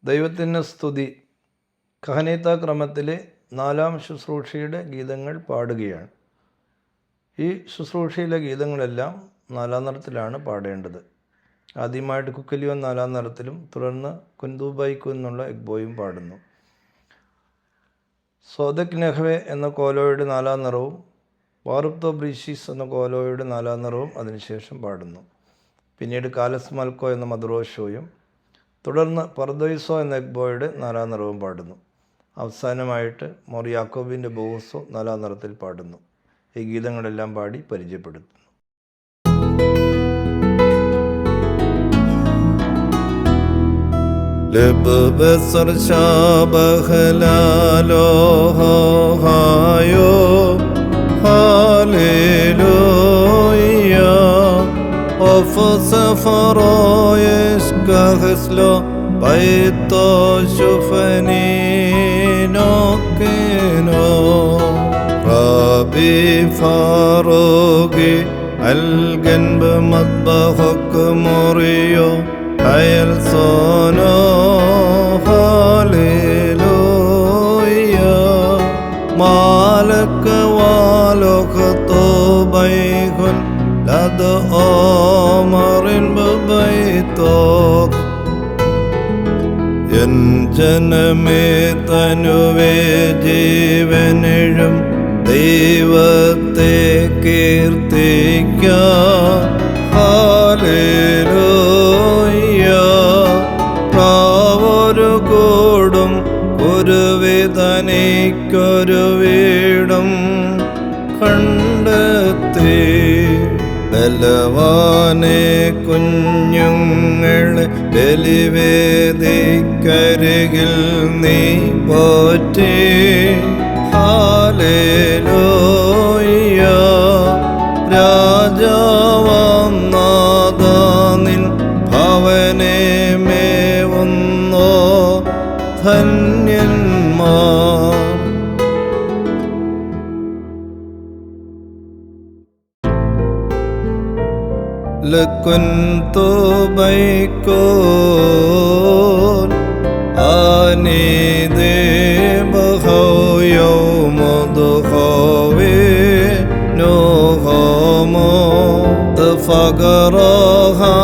ദൈവത്തിന് സ്തുതി. കഹനീത്ത ക്രമത്തിലെ 4-ാം ശുശ്രൂഷയുടെ ഗീതങ്ങൾ പാടുകയാണ്. ഈ ശുശ്രൂഷയിലെ ഗീതങ്ങളെല്ലാം 4-ാം നിറത്തിലാണ് പാടേണ്ടത്. ആദ്യമായിട്ട് കുക്കലിയോൻ 4-ാം നിറത്തിലും തുടർന്ന് കുൻതൂബൈക്കു എന്നുള്ള എഗ്ബോയും പാടുന്നു. സോദക് നെഹ്വെ എന്ന കോലോയുടെ 4-ാം നിറവും വാറുപ്തോ ബ്രീഷീസ് എന്ന കോലോയുടെ 4-ാം നിറവും അതിനുശേഷം പാടുന്നു. പിന്നീട് കാലസ് മൽക്കോ എന്ന മദ്രോഷോയും തുടർന്ന് പർദോയിസോ എന്ന എഗ്ബോയുടെ 4-ാം നിറവും പാടുന്നു. അവസാനമായിട്ട് മോർ യാക്കോബിൻ്റെ ബോസോ 4-ാം നിറത്തിൽ പാടുന്നു. ഈ ഗീതങ്ങളെല്ലാം പാടി പരിചയപ്പെടുത്തുന്നു. لببصر شابه لالوهايو هاليلويا وفصفرو يشكخسلو بيتو شفني نوكينو ربي فاروقي الجنب مطبخك مريو هيل صونو هاليلويا مالك والك طوبيكن لد أمر ببيتك എൻ ജനമേ തനുവേ ജീവനിഴും ദൈവത്തെ കീർത്തിക്കാം. ഹല്ലേലൂയ. പ്രാവൊരു കൂടും ഒരു വിതനിക്കൊരു വീടും കണ്ടെത്തി. ബലവാനെ കുഞ്ഞുങ്ങളെ ബലിവേദിക്കരികിൽ നീ പോറ്റി. ഹല്ലേലൂയ. രാജാവാം നാഥ നിൻ ഭവനെ മേവുന്നോ ധന്യന്മാർ. لكنت بيكون آني دبخو يوم دخوي نوخمو تفقرها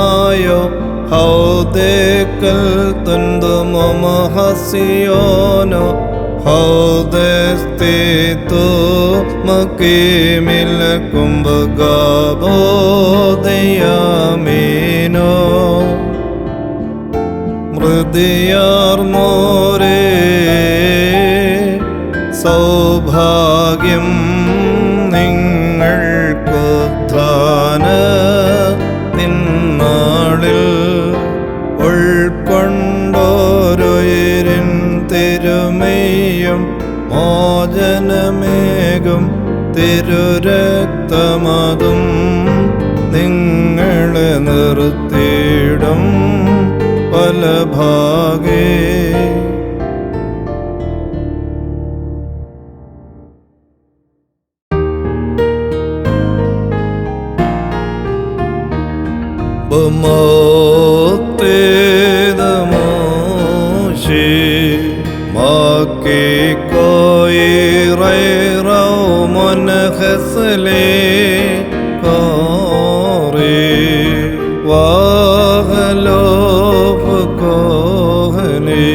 هودكل تندم محسيونو ഹൗദസ്തിതു മക്കീമിലക്കും ബഗാബോദയാമീനോ മൃദിയാർമോരേ സൗഭാഗ്യം നിങ്ങൾക്കുദ്ധാന തിന്നാളിൽ ഉൾക്കൊണ്ടോരുയിരിൻ തിരുമയും മോചനമേകും തിരുരക്തമതും നിങ്ങളെ നിർത്തിയിടും പലഭാഗേ. ബമോത്തേദമോശേ മാക്കി കോയി റൈറോ മുൻഖസ്ലേ കോറി വാഹലോഫ് കോഹലേ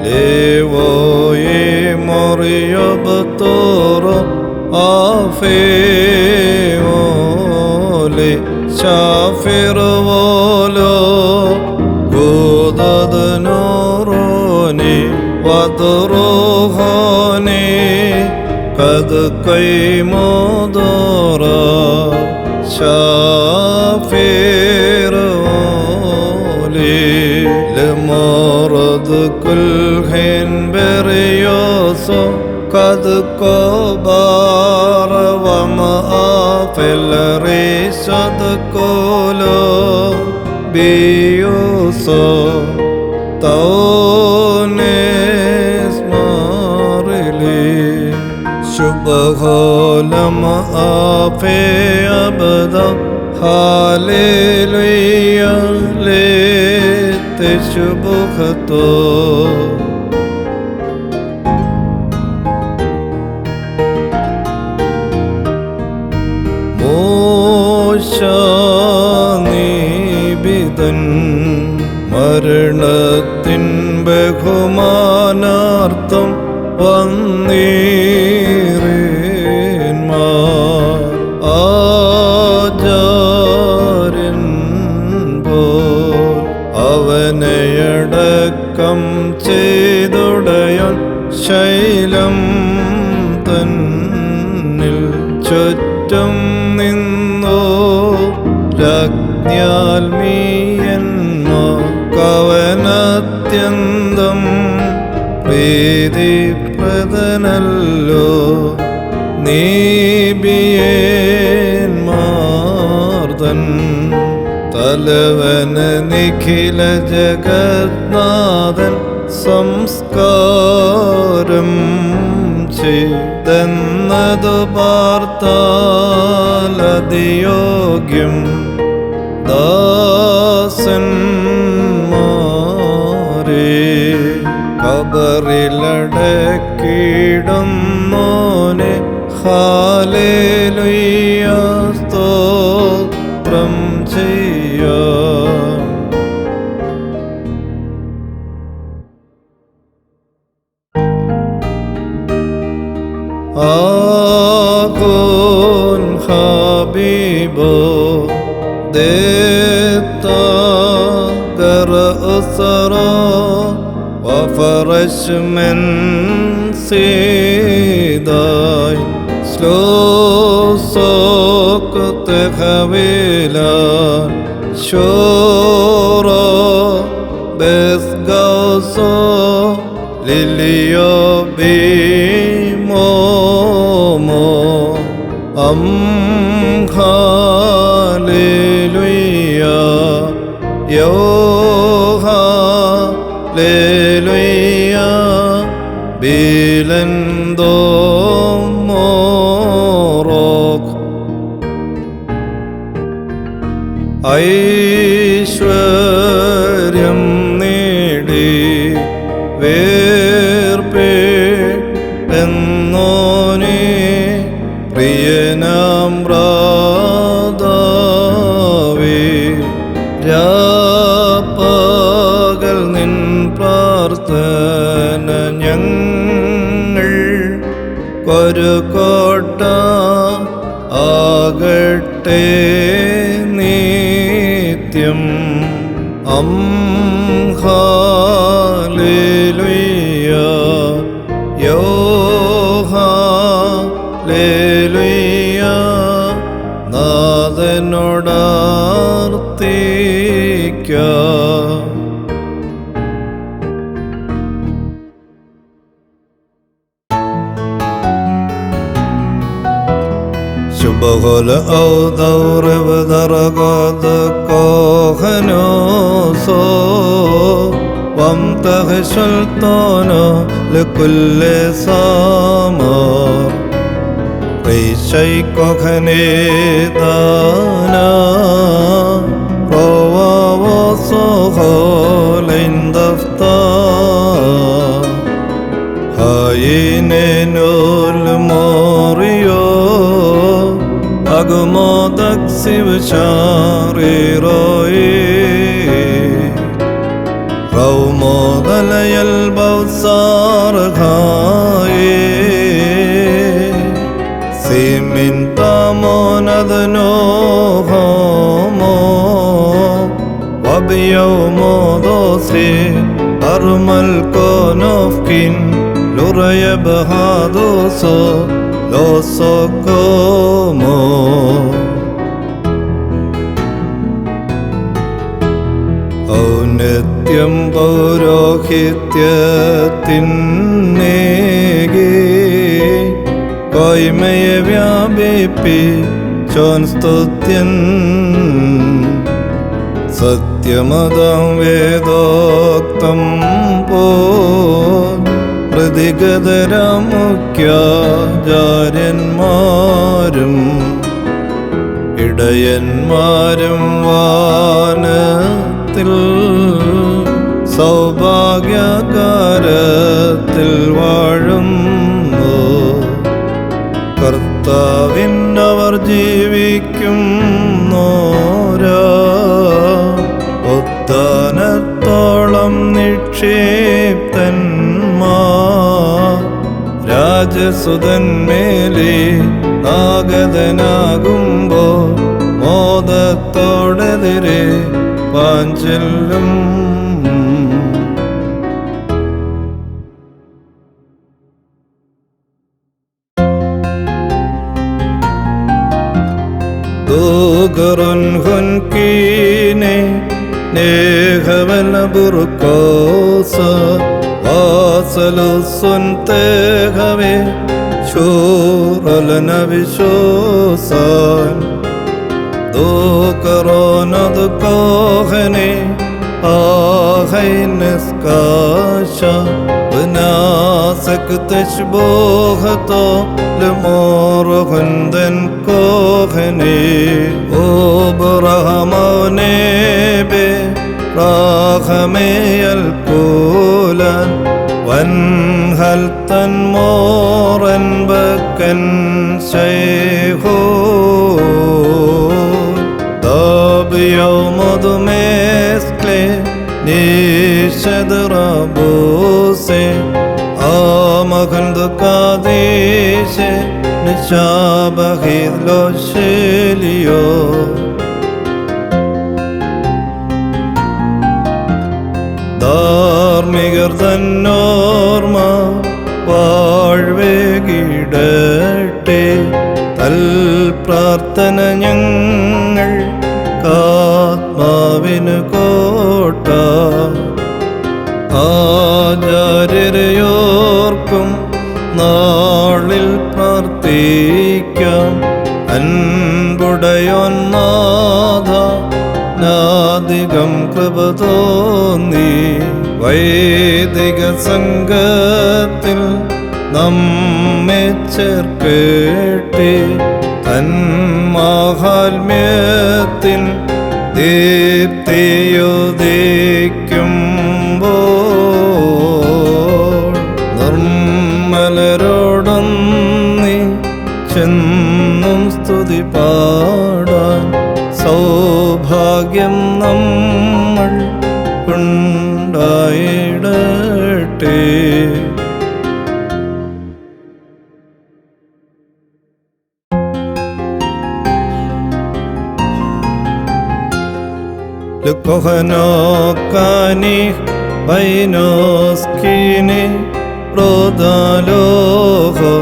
ലേവോയെ മൊറിയബത്തോറോ ആഫേ ഓലെ ശാഫിർ വോലോ ഗോദദനോറോനെ വദറുഹാനെ കദ് കൈമോദോറ ശാഫിർ ഓലെ ലമറദ് കുൽഹൻ ബെറിയോസോ കദ് കോബാർ വമആഫിൽ റിസദ് കോലോ ബിയോസോ തൗനെസ് മാറിലേ ശുഭഹോലം ആഫേ അബദ ഹല്ലേലൂയ ലേ תשובחתו. മോശാനിബിതൻ മരണത്തിൻ ബഹുമാനാർത്ഥം വന്നീറേന്മാർ ആചാര്യൻ പോൽ അവനെയടക്കം ചെയ്തുടയൻ ശൈലം തന്നിൽ ചുറ്റും നിന്നോ രാജ്ഞാൽമീയന്മാർ കവനത്യന്തം പ്രീതിപ്രദനല്ലോ നീബിയേന്മാർതൻ തലവന നിഖില ജഗന്നാഥൻ സംസ്കാരം ചെയ്തെന്നതു പാർത്താലതിയോഗ്യം ദാസന്മാരെ കബറിലടക്കിടുന്നോനെ ഹല്ലേലൂയ സ്തോത്രം ചെയ്യാം. ആകുൻ ഹബീബോ ദേത്താ ഗർ ഉസറാ വഫറശ് മെൻ സീദായ് സ്ലോസോക് തെഖവിലാ ശോറോ ബെസ് ഗൗസോ ലിലിയോ ബിമോമോ അം ഹല്ലേലൂയ യോ ഹല്ലേലൂയ ബിലൻദോ മോറോക് ഐശ്വര്യം നേടി വേർപെടുന്നോനെ പ്രിയനാം പ്രാതാവേ രാപ്പകൽ നിൻ പ്രാർത്ഥന ഞങ്ങൾ ഒരു കോട്ട ആകട്ടെ നിത്യം. അം ഹല്ലേലൂയ യോ ഹല്ലേലൂയ നാഥനോടാർത്തിക്കാം. شبغل أو دور بدرجات كوهنوسو وامتغ سلطانه لكل سامر قيشي كوهنيدانا روا وصوخو لندفتا هاينين الموريو أغمضك سبشاري روي رومض لي البوصار غاي سيمين تامون أذنوهمو وبيوم دوسي أرمل كونوفكين لوري بهادوسو lo so como ഔന്നത്യം പൗരോഹിത്യത്തിന്നേകി കോയ്മയെ വ്യാപിപ്പിച്ചോൻ സ്തുത്യൻ സത്യമതം വേദോക്തം പോ പ്രതിഗതരമുഖ്യാചാര്യന്മാരും ഇടയന്മാരും വാനത്തിൽ സൗഭാഗ്യകാരത്തിൽ വാഴുന്നു. കർത്താവിനവർ ജീവിക്കും നോരാ ഉദ്ധാനത്തോളം നിക്ഷിപ്തന്മാർ. രാജസുതന്മേലെ ആഗതനാകുമ്പോ മോദത്തോടെതിരെ പാഞ്ചെല്ലും. ദൂഗറുൻ ഹുൻകീനെ നേഹവല ബുർക്കോസ വാസലുസുൻ തേഹവേ ശൂറലന വിശോസാൻ. ദൂകറോനത് കോഹനെ ആഹൈനസ്കാശ ബനാസക് തശ്ബോഹതോ ലമോറഹുന്ദൻ കോഹനെ ഓബ്രഹമോനെ ബെ റാഹമേയൽ കൂലൻ വൻഹൽ തൻ മോറൻ ബക്കൻ ശൈഹോ യോമതുമേസ്ക്ലെ നിഷദ്റബോസെ ആമഖന്ദ കാദേശെ നിശാബഹിദ് ലോശലിയോ. ധാർമ്മികർ തന്നോർമ്മ വാഴ്വേകിടട്ടെ. തൽ പ്രാർത്ഥന ഞങ്ങൾ ആത്മാവിന് കോട്ട. ആചാര്യരെയോർക്കും നാളിൽ പ്രാർത്ഥിക്കാം. അൻപുടയോൻ നാഥ നാദികം കൃപ തോന്നി. വൈദിക സംഘത്തിൽ നമ്മെ ചേർക്കട്ടെ. തൻ മാഹാത്മ്യത്തിൻ ദീപ്തിയുദിക്കുമ്പോൾ നിർമ്മലരോടൊന്നി ചെന്നും സ്തുതി പാടാൻ സൗഭാഗ്യം നമ്മൾ ഉണ്ടായിടട്ടെ. Kohanokani Vainoskini Rodaloho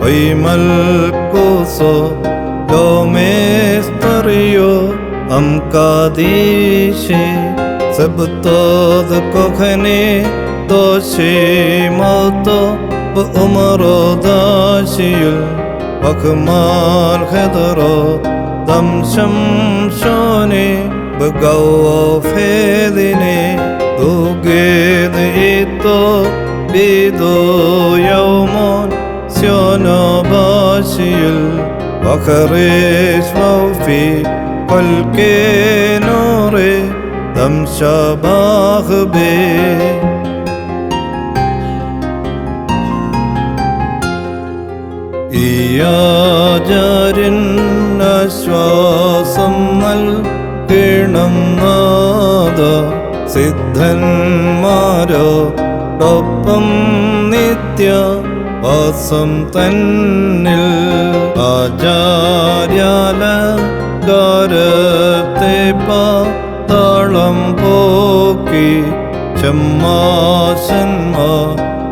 Vaimalkoso Domestario Amkadishi Sabtod Kohane Doshi Moto Umarodashil Vakmal Hedaro Damsham Shoni Begaw fedine duged ito bido yawmon siono bashil wakarish mawfi qalke nore dam shabakh be. ഇയാചാര്യൻ ആശ്വാസം നൽകണം നാഥ. സിദ്ധന്മാരോടൊപ്പം നിത്യ വാസം തന്നിൽ ആചാര്യാലങ്കാരത്തെ പാതാളം പോക്കി ഷമ്മാശന്മാ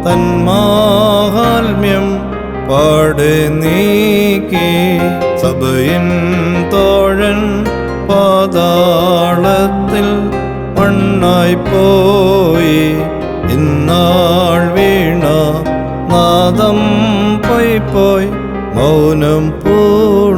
തന്മാഹാത്മ്യം പാടെ നീക്കി സഭയിൻ തോഴൻ പാതാളത്തിൽ മണ്ണായി പോയി. ഇന്നാൾ വീണ നാദം പോയി പോയി മൗനം പൂണ്ട.